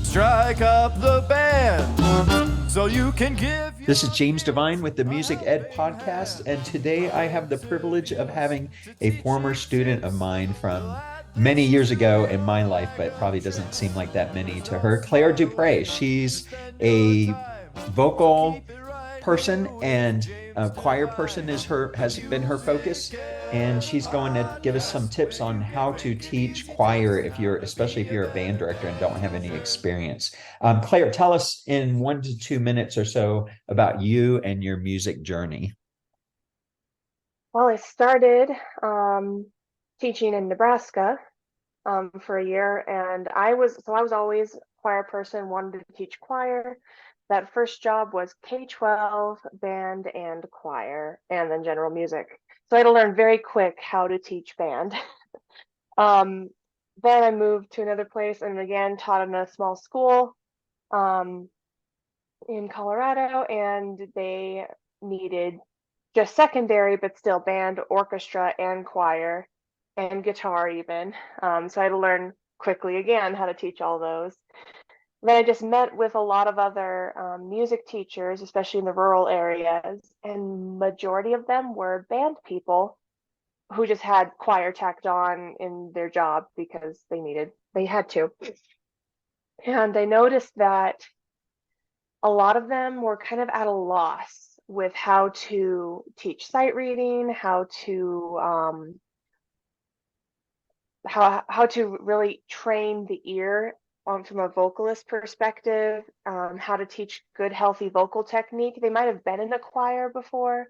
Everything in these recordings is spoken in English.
Strike up the band so you can give. This is James Devine with the Music Ed Podcast, and today I have the privilege of having a former student of mine from many years ago in my life, but it probably doesn't seem like that many to her, Claire Dupre. She's a vocal person and a choir person has been her focus, and she's going to give us some tips on how to teach choir especially if you're a band director and don't have any experience. Claire, tell us in 1 to 2 minutes or so about you and your music journey. Well, I started teaching in Nebraska for a year, and I was always a choir person, wanted to teach choir. That first job was K-12, band and choir, and then general music. So I had to learn very quick how to teach band. um, then I moved to another place and again taught in a small school in Colorado, and they needed just secondary, but still band, orchestra, and choir, and guitar even. So I had to learn quickly again how to teach all those. Then I just met with a lot of other music teachers, especially in the rural areas, and majority of them were band people who just had choir tacked on in their job because they had to. And I noticed that a lot of them were kind of at a loss with how to teach sight reading, how to really train the ear from a vocalist perspective, how to teach good, healthy vocal technique. They might have been in a choir before,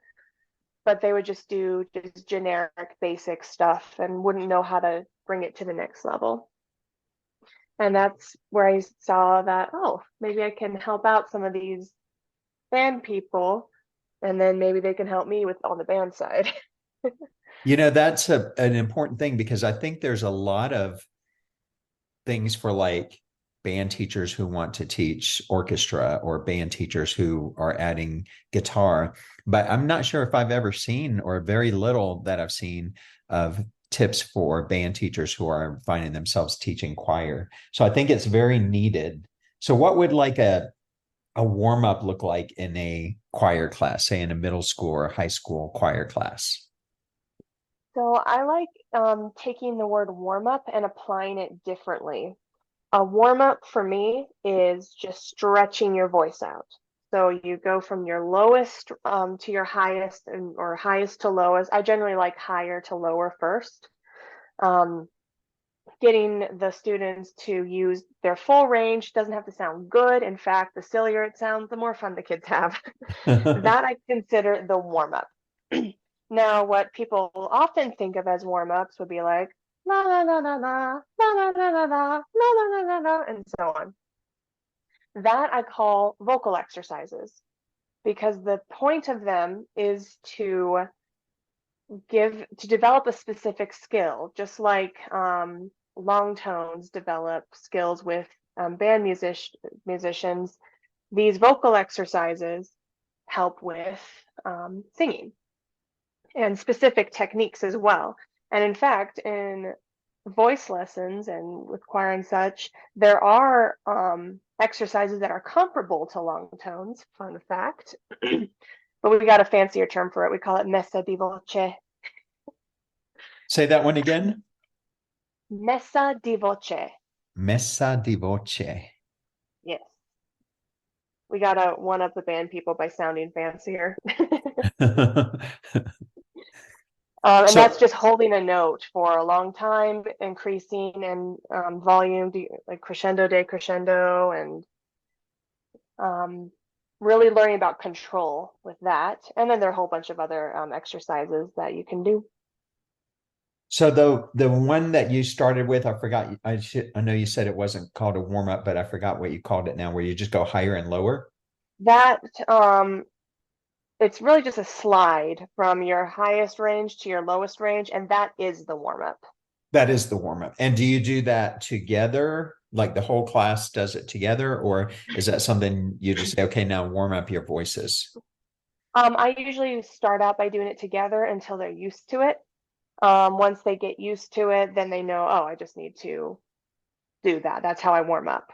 but they would just do just generic, basic stuff and wouldn't know how to bring it to the next level. And that's where I saw that, oh, maybe I can help out some of these band people, and then maybe they can help me with on the band side. That's an important thing because I think there's a lot of things for like band teachers who want to teach orchestra or band teachers who are adding guitar. But I'm not sure if I've ever seen, or very little that I've seen, of tips for band teachers who are finding themselves teaching choir. So I think it's very needed. So what would like a warm up look like in a choir class, say in a middle school or high school choir class? So I like taking the word warm up and applying it differently. A warm up for me is just stretching your voice out. So you go from your lowest to your highest, or highest to lowest. I generally like higher to lower first. Um, Getting the students to use their full range doesn't have to sound good. In fact, the sillier it sounds, the more fun the kids have. That I consider the warm up. Now, what people often think of as warm ups would be like la la la la la la la la la la la la la la, and so on. That I call vocal exercises, because the point of them is to develop a specific skill, just like long tones develop skills with band musicians. These vocal exercises help with singing and specific techniques as well. And in fact, in voice lessons and with choir and such, there are exercises that are comparable to long tones, fun fact. But we got a fancier term for it. We call it messa di voce. Say that one again. Messa di voce. Messa di voce. Yes. We gotta one up the band people by sounding fancier. And So that's just holding a note for a long time, increasing in volume, like crescendo, decrescendo, and really learning about control with that. And then there are a whole bunch of other exercises that you can do. So the one that you started with, I forgot. I know you said it wasn't called a warm up, but I forgot what you called it now, where you just go higher and lower. That it's really just a slide from your highest range to your lowest range, and that is the warm up. That is the warm up. And do you do that together? Like the whole class does it together, or is that something you just say, okay, now warm up your voices? I usually start out by doing it together until they're used to it. Once they get used to it, then they know, oh, I just need to do that. That's how I warm up.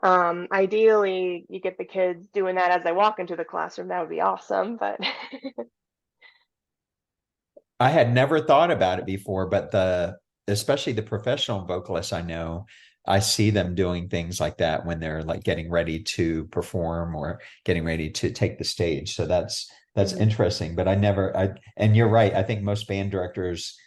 Ideally, you get the kids doing that as they walk into the classroom. That would be awesome, but I had never thought about it before, but especially the professional vocalists I know, I see them doing things like that when they're like getting ready to perform or getting ready to take the stage. So that's Mhm. interesting. But and you're right. I think most band directors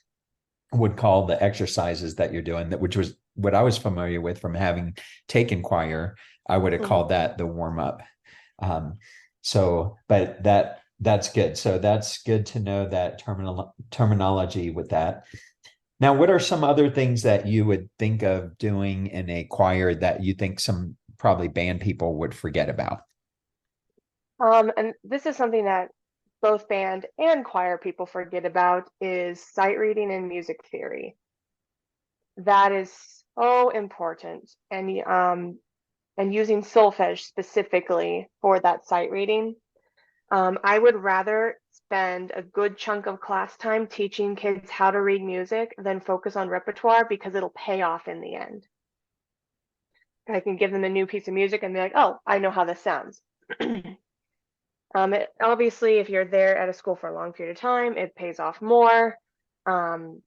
would call the exercises that you're doing, that which was what I was familiar with from having taken choir. I would have Mhm. called that the warm up. Um, but that's good. So that's good to know that terminology with that. Now, what are some other things that you would think of doing in a choir that you think some probably band people would forget about? And this is something that both band and choir people forget about is sight reading and music theory. That is so important, and using solfege specifically for that sight reading. I would rather spend a good chunk of class time teaching kids how to read music than focus on repertoire because it'll pay off in the end. I can give them a new piece of music and be like, oh, I know how this sounds. Obviously, if you're there at a school for a long period of time, it pays off more. Um,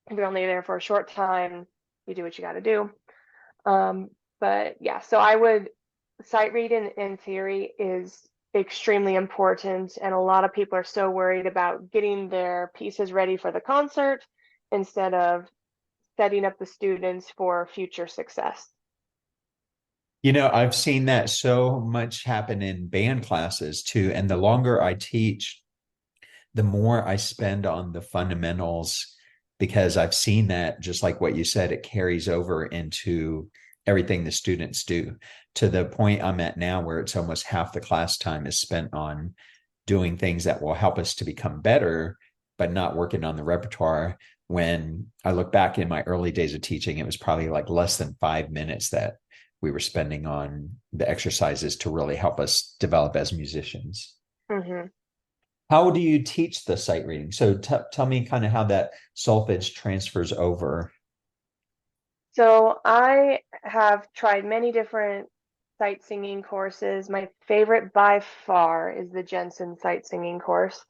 if you're only there for a short time, you do what you got to do. Um, but yeah, so I would sight read in theory is extremely important, and a lot of people are so worried about getting their pieces ready for the concert instead of setting up the students for future success. I've seen that so much happen in band classes too. And the longer I teach, the more I spend on the fundamentals because I've seen that, just like what you said, it carries over into everything the students do, to the point I'm at now where it's almost half the class time is spent on doing things that will help us to become better, but not working on the repertoire. When I look back in my early days of teaching, it was probably like less than 5 minutes that we were spending on the exercises to really help us develop as musicians. Hmm. How do you teach the sight reading? So tell me kind of how that solfege transfers over. So I have tried many different sight singing courses. My favorite by far is the Jensen sight singing course.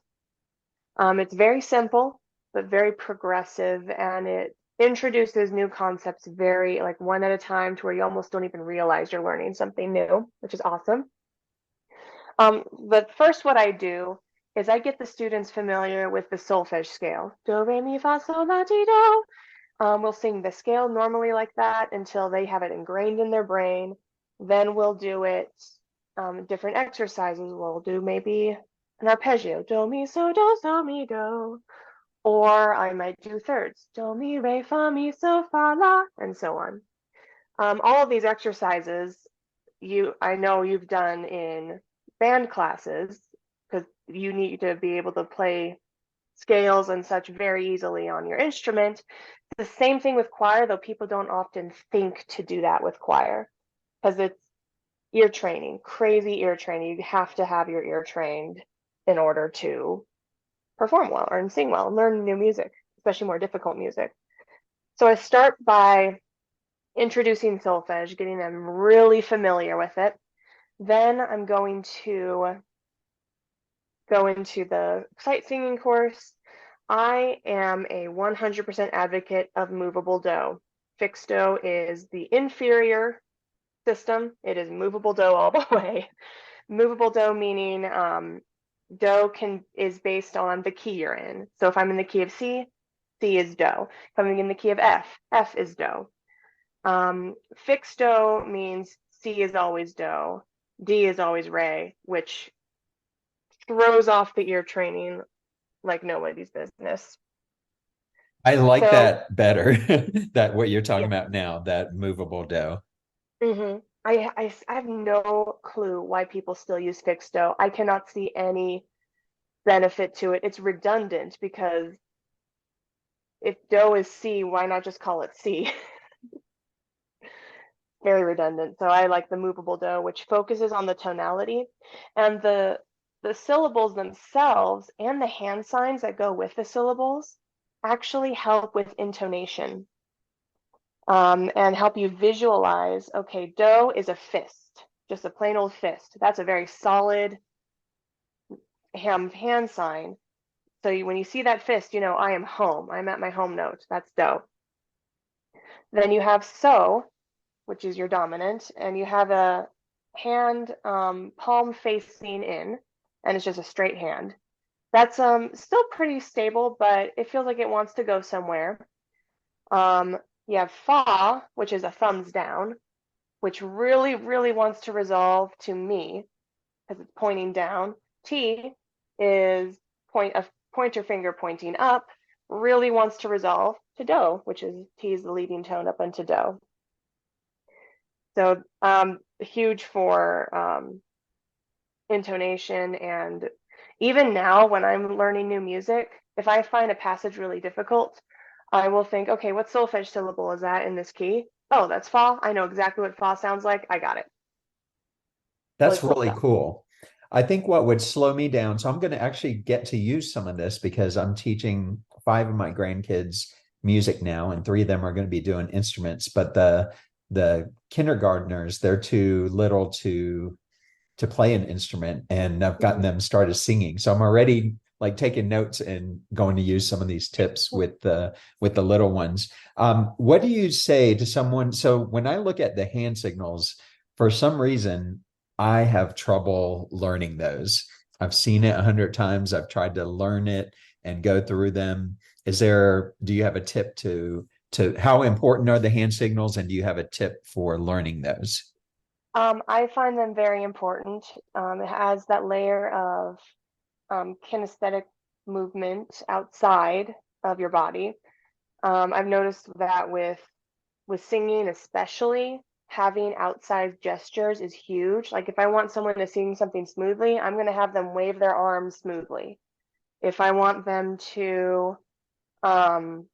It's very simple, but very progressive, and it introduces new concepts very like one at a time to where you almost don't even realize you're learning something new, which is awesome. But first, what I do is I get the students familiar with the solfege scale. Do, re, mi, fa, sol, la, ti, do. We'll sing the scale normally like that until they have it ingrained in their brain. Then we'll do it different exercises. We'll do maybe an arpeggio, do, mi, so, mi, do. Or I might do thirds, do, mi, re, fa, mi, so, fa, la, and so on. All of these exercises I know you've done in band classes because you need to be able to play scales and such very easily on your instrument. The same thing with choir, though people don't often think to do that with choir because it's ear training, crazy ear training. You have to have your ear trained in order to perform well or sing well and learn new music, especially more difficult music. So I start by introducing solfege, getting them really familiar with it. Then I'm going to go into the sight singing course. I am a 100% advocate of movable do. Fixed do is the inferior system. It is movable do all the way. Movable do meaning do is based on the key you're in. So if I'm in the key of C, C is do. If I'm in the key of F, F is do. Fixed do means C is always do, D is always re, which throws off the ear training like nobody's business. I like So that better, that what you're talking yeah, about now, that movable do. I have no clue why people still use fixed do. I cannot see any benefit to it. It's redundant because if do is C, why not just call it C? Very redundant. So I like the movable do, which focuses on the tonality and the syllables themselves and the hand signs that go with the syllables actually help with intonation. and help you visualize, okay, do is a fist, just a plain old fist. That's a very solid hand sign. So when you see that fist, you know, I am home. I'm at my home note. That's do. Then you have so, which is your dominant, and you have a hand palm facing in, and it's just a straight hand. That's still pretty stable, but it feels like it wants to go somewhere. Um, you have fa, which is a thumbs down, which really, really wants to resolve to me because it's pointing down. T is a pointer finger pointing up, really wants to resolve to do, which is T is the leading tone up into do. So huge for intonation, and even now when I'm learning new music, if I find a passage really difficult, I will think, okay, what solfege syllable is that in this key? Oh, that's fa. I know exactly what fa sounds like. I got it. Really That's cool really stuff. cool. I think what would slow me down, so I'm going to actually get to use some of this because I'm teaching 5 of my grandkids music now, and 3 of them are going to be doing instruments. But the kindergartners, they're too little to play an instrument, and I've gotten Mhm. them started singing. So I'm already like taking notes and going to use some of these tips with the little ones. What do you say to someone? So when I look at the hand signals, for some reason, I have trouble learning those. I've seen it 100 times. I've tried to learn it and go through them. Do you have a tip to how important are the hand signals, and do you have a tip for learning those? I find them very important. It has that layer of kinesthetic movement outside of your body. I've noticed that with singing, especially having outside gestures is huge. Like if I want someone to sing something smoothly, I'm going to have them wave their arms smoothly. If I want them to um,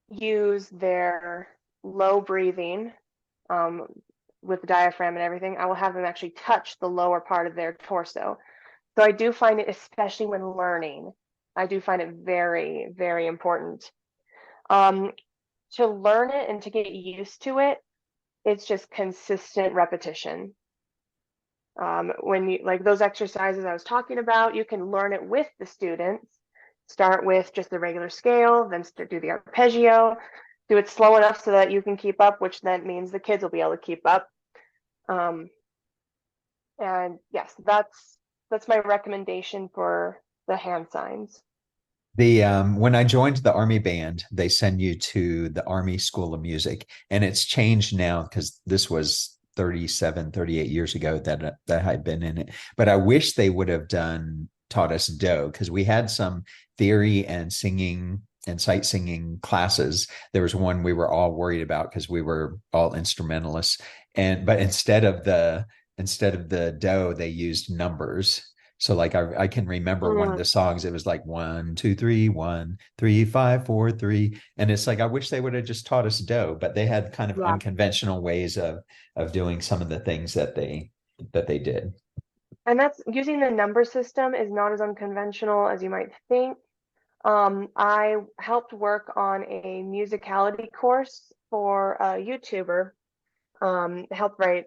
use their low breathing um, with the diaphragm and everything, I will have them actually touch the lower part of their torso. So I do find it, especially when learning, I do find it very, very important. Um, to learn it and to get used to it, it's just consistent repetition. When you like those exercises I was talking about, you can learn it with the students. Start with just the regular scale, then do the arpeggio, do it slow enough so that you can keep up, which then means the kids will be able to keep up. Um, and yes, that's my recommendation for the hand signs. The when I joined the Army band, they send you to the Army School of Music, and it's changed now because this was 37, 38 years ago that I'd been in it. But I wish they would have done taught us do, because we had some theory and singing and sight singing classes. There was one we were all worried about because we were all instrumentalists. And but instead of the do, they used numbers. So like I can remember one of Mm, the songs, it was like 1, 2, 3, 1, 3, 5, 4, 3. And it's like I wish they would have just taught us do, but they had kind of yeah. unconventional ways of doing some of the things that they did. And that's using the number system is not as unconventional as you might think. I helped work on a musicality course for a YouTuber, helped write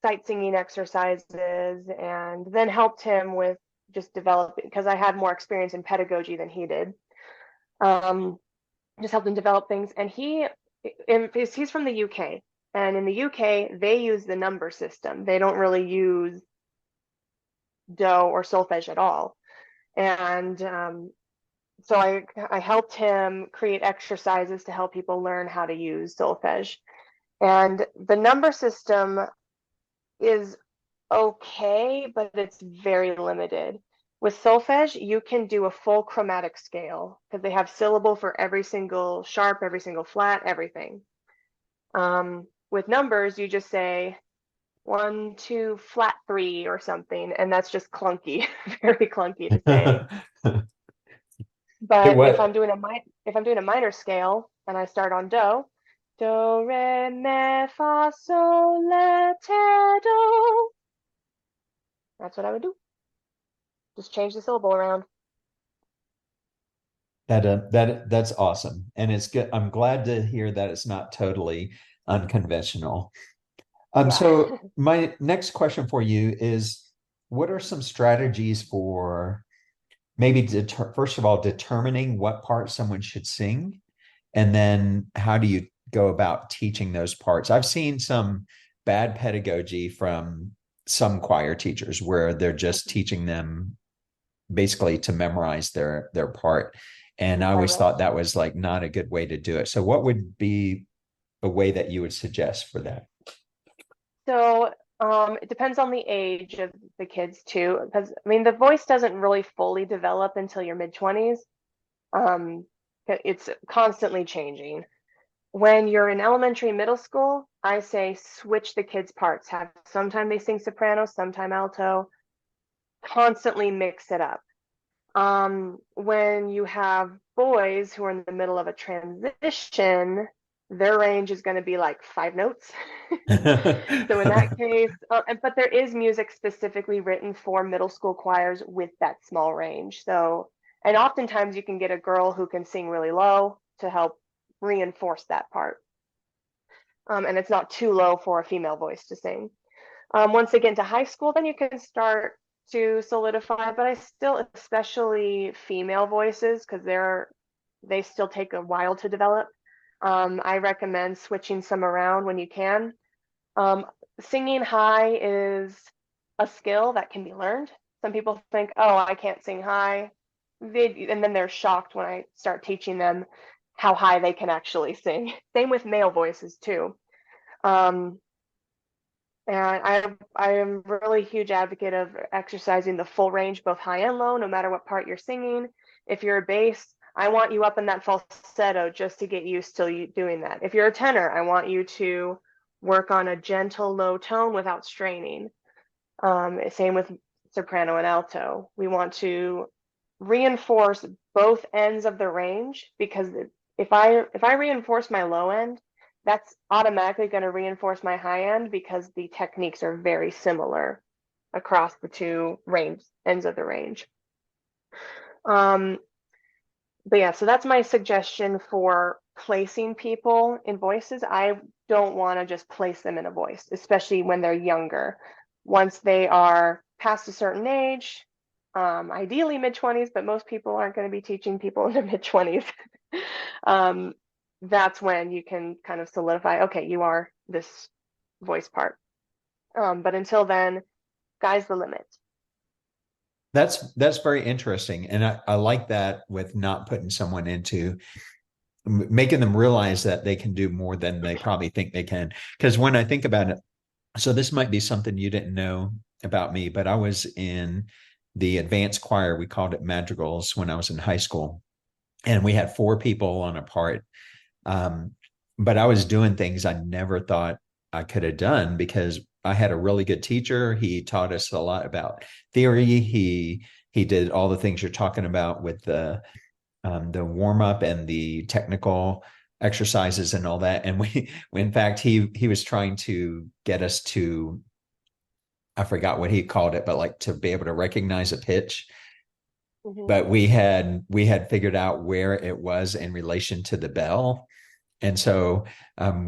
sight singing exercises, and then helped him with just developing, because I had more experience in pedagogy than he did. Um, just helped him develop things. And he's from the UK. And in the UK, they use the number system. They don't really use do or solfege at all. And so I helped him create exercises to help people learn how to use solfege. And the number system is okay, but it's very limited. With solfege, you can do a full chromatic scale because they have syllable for every single sharp, every single flat, everything. With numbers, you just say 1, 2, flat 3 or something, and that's just clunky, very clunky to say. It But was if I'm doing a minor scale and I start on do, re, mi, fa, sol, la, te, do. That's what I would do. Just change the syllable around. That's awesome. And it's good. I'm glad to hear that it's not totally unconventional. Yeah. So my next question for you is, what are some strategies for maybe first of all, determining what part someone should sing? And then how do you go about teaching those parts? I've seen some bad pedagogy from some choir teachers where they're just teaching them basically to memorize their part. And I Right, always right. thought that was like not a good way to do it. So what would be a way that you would suggest for that? So, it depends on the age of the kids too, because I mean, the voice doesn't really fully develop until your mid-20s. Um, it's constantly changing. When you're in elementary, middle school, I say switch the kids' parts. Have sometime they sing soprano, sometime alto, constantly mix it up. When you have boys who are in the middle of a transition, their range is going to be like 5 notes. So in that case, but there is music specifically written for middle school choirs with that small range. So, and oftentimes you can get a girl who can sing really low to help reinforce that part. And it's not too low for a female voice to sing. Once they get into high school, then you can start to solidify, but I still, especially female voices, because they still take a while to develop. I recommend switching some around when you can. Um, Singing high is a skill that can be learned. Some people think, oh, I can't sing high. And then they're shocked when I start teaching them how high they can actually sing. Same with male voices too. Um, and I am really a huge advocate of exercising the full range, both high and low, no matter what part you're singing. If you're a bass, I want you up in that falsetto just to get used to you doing that. If you're a tenor, I want you to work on a gentle low tone without straining. Same with soprano and alto. We want to reinforce both ends of the range because if I reinforce my low end, that's automatically going to reinforce my high end because the techniques are very similar across the two range ends of the range. Um, but yeah, so that's my suggestion for placing people in voices. I don't want to just place them in a voice, especially when they're younger. Once they are past a certain age, ideally mid-20s, but most people aren't going to be teaching people in their mid-20s. um, that's when you can kind of solidify, okay, you are this voice part. But until then, sky's the limit. That's very interesting. And I like that with not putting someone into making them realize that they can do more than they probably think they can. Because when I think about it, so this might be something you didn't know about me, but I was in the advanced choir. We called it madrigals when I was in high school. And we had four people on a part. Um, but I was doing things I never thought I could have done because I had a really good teacher. He taught us a lot about theory. He did all the things you're talking about with the warm up and the technical exercises and all that. And in fact, he was trying to get us to, I forgot what he called it, but like to be able to recognize a pitch. Mhm. But we had figured out where it was in relation to the bell. And so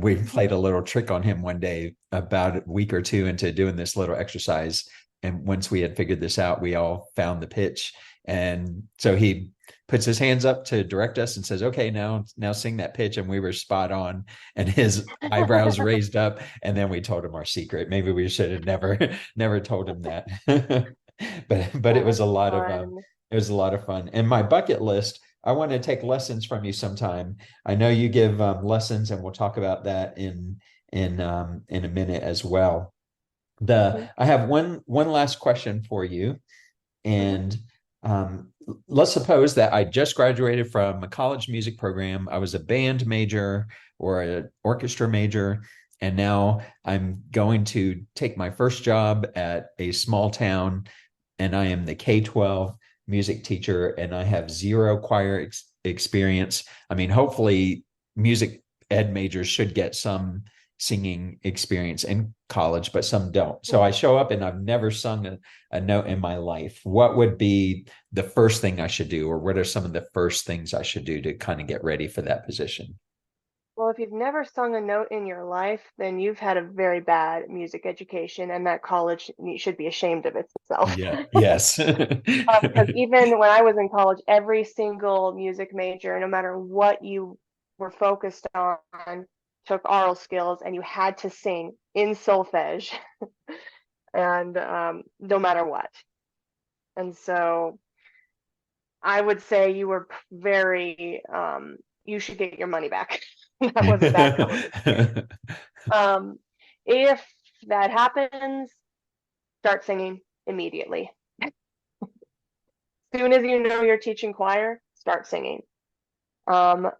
we played a little trick on him one day about a week or two into doing this little exercise. And once we had figured this out, we all found the pitch. And so he puts his hands up to direct us and says, okay, now sing that pitch. And we were spot on. And his eyebrows raised up. And then we told him our secret. Maybe we should have never told him that. But That's fun. it was a lot of fun. And my bucket list, I want to take lessons from you sometime. I know you give lessons, and we'll talk about that in a minute as well. Mhm, I have one last question for you, mhm, and let's suppose that I just graduated from a college music program. I was a band major or an orchestra major, and now I'm going to take my first job at a small town, and I am the K-12 music teacher, and I have zero choir experience. I mean, hopefully, music ed majors should get some singing experience in college, but some don't. So I show up and I've never sung a note in my life. What would be the first thing I should do, or what are some of the first things I should do to kind of get ready for that position? Well, if you've never sung a note in your life, then you've had a very bad music education, and that college should be ashamed of itself. Yeah. Yes. Because even when I was in college, every single music major, no matter what you were focused on, took oral skills, and you had to sing in solfege, and no matter what. And so I would say you were very, you should get your money back. That was a bad college experience. Um, if that happens, start singing immediately. Soon as you know you're teaching choir, start singing. Um,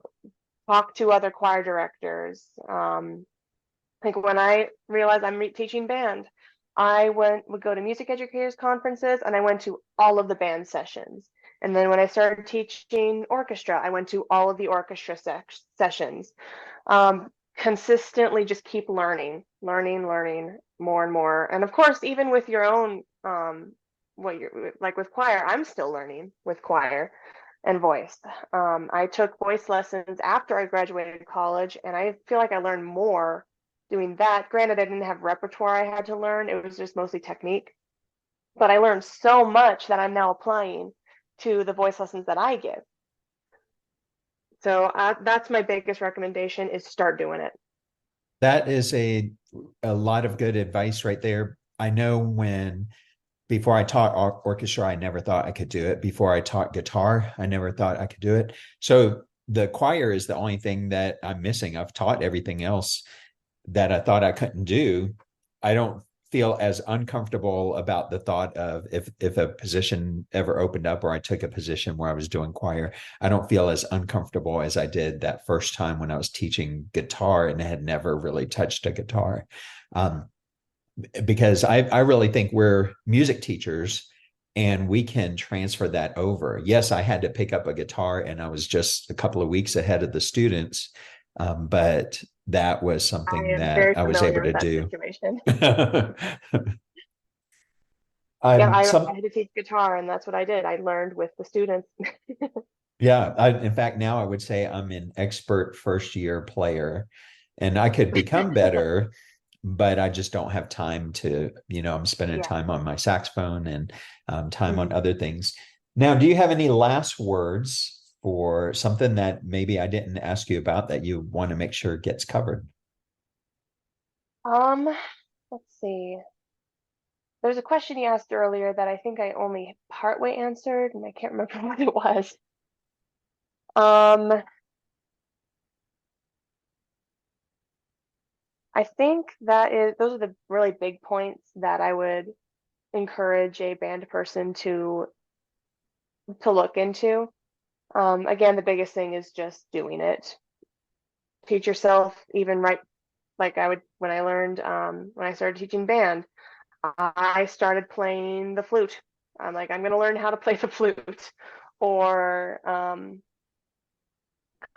talk to other choir directors. Like when I realized I'm teaching band, would go to music educators conferences, and I went to all of the band sessions. And then when I started teaching orchestra, I went to all of the orchestra sessions. Consistently just keep learning more and more. And of course, even with your own, what you're like with choir, I'm still learning with choir and voice. I took voice lessons after I graduated college, and I feel like I learned more doing that. Granted, I didn't have repertoire I had to learn, it was just mostly technique. But I learned so much that I'm now applying to the voice lessons that I give. So that's my biggest recommendation, is start doing it. That is a lot of good advice right there. I know when before I taught orchestra, I never thought I could do it. Before I taught guitar, I never thought I could do it. So the choir is the only thing that I'm missing. I've taught everything else that I thought I couldn't do. I don't feel as uncomfortable about the thought of if a position ever opened up, or I took a position where I was doing choir, I don't feel as uncomfortable as I did that first time when I was teaching guitar and had never really touched a guitar. Because I really think we're music teachers and we can transfer that over. Yes, I had to pick up a guitar and I was just a couple of weeks ahead of the students, but that was I something am that very I was familiar able with to that do. situation. Yeah, I'm I some had to teach guitar, and that's what I did. I learned with the students. Yeah, in fact, now I would say I'm an expert first year player, and I could become better, but I just don't have time to, I'm spending Yeah. time on my saxophone and time on Mhm. other things. Now, do you have any last words for something that maybe I didn't ask you about that you want to make sure gets covered? Um, let's see. There's a question you asked earlier that I think I only partway answered, and I can't remember what it was. Um, I think those are the really big points that I would encourage a band person to look into. Again, the biggest thing is just doing it. Teach yourself, even right, like I would when I learned when I started teaching band, I started playing the flute. I'm like, I'm gonna learn how to play the flute, or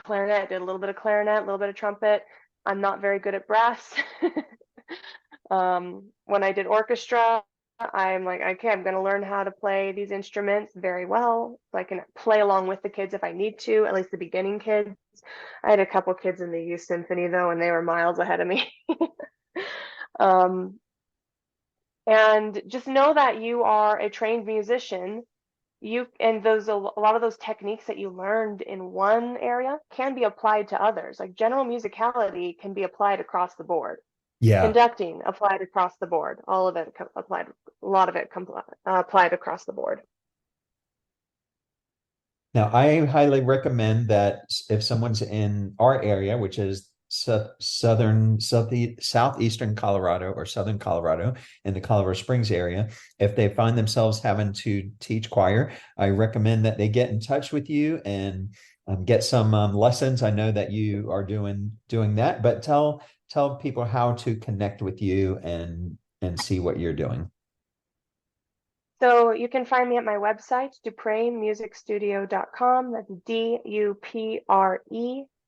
clarinet. Did a little bit of clarinet, a little bit of trumpet. I'm not very good at brass. When I did orchestra, I'm like, okay, I'm going to learn how to play these instruments very well, so I can play along with the kids if I need to, at least the beginning kids. I had a couple kids in the youth symphony though, and they were miles ahead of me. um, and just know that you are a trained musician. A lot of those techniques that you learned in one area can be applied to others. Like general musicality can be applied across the board. Yeah. Conducting applied across the board. All of it applied. A lot of it applied across the board. Now, I highly recommend that if someone's in our area, which is southeastern Colorado or southern Colorado in the Colorado Springs area, if they find themselves having to teach choir, I recommend that they get in touch with you and get some lessons. I know that you are doing that, but tell people how to connect with you and see what you're doing. So you can find me at my website, dupremusicstudio.com. That's DUPRE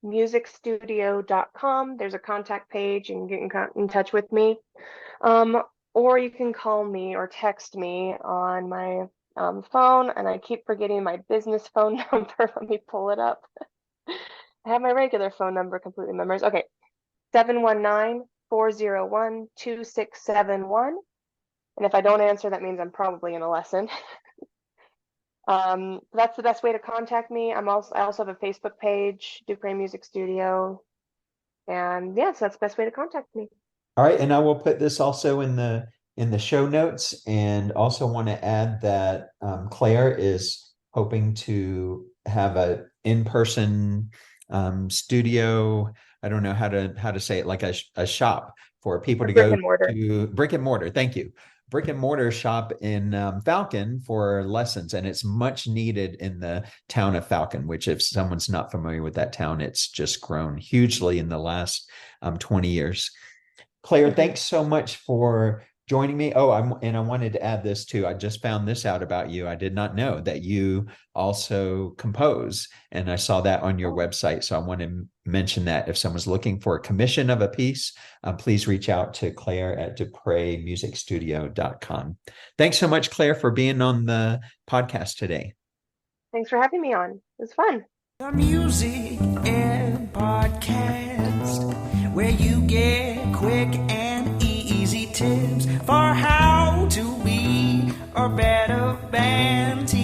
dupremusicstudio.com. There's a contact page and get in touch with me. Or you can call me or text me on my phone, and I keep forgetting my business phone number. Let me pull it up. I have my regular phone number completely memorized. Okay, 719-401-2671. And if I don't answer, that means I'm probably in a lesson. That's the best way to contact me. I also have a Facebook page, Dupre Music Studio. And yes, that's the best way to contact me. All right, and I will put this also in the show notes, and also want to add that Claire is hoping to have a in-person studio. I don't know how to say it, like a shop for people to Brick go and mortar. to. Brick and mortar. Thank you. Brick and mortar shop in Falcon for lessons, and it's much needed in the town of Falcon, which, if someone's not familiar with that town, it's just grown hugely in the last 20 years. Claire, thanks so much for joining me. Oh, I wanted to add this too. I just found this out about you. I did not know that you also compose, and I saw that on your website. So I want to mention that if someone's looking for a commission of a piece, please reach out to Claire at dupremusicstudio.com. Thanks so much, Claire, for being on the podcast today. Thanks for having me on. It was fun. The Music Ed Podcast, where you get quick and easy tips for how to be a better band teacher.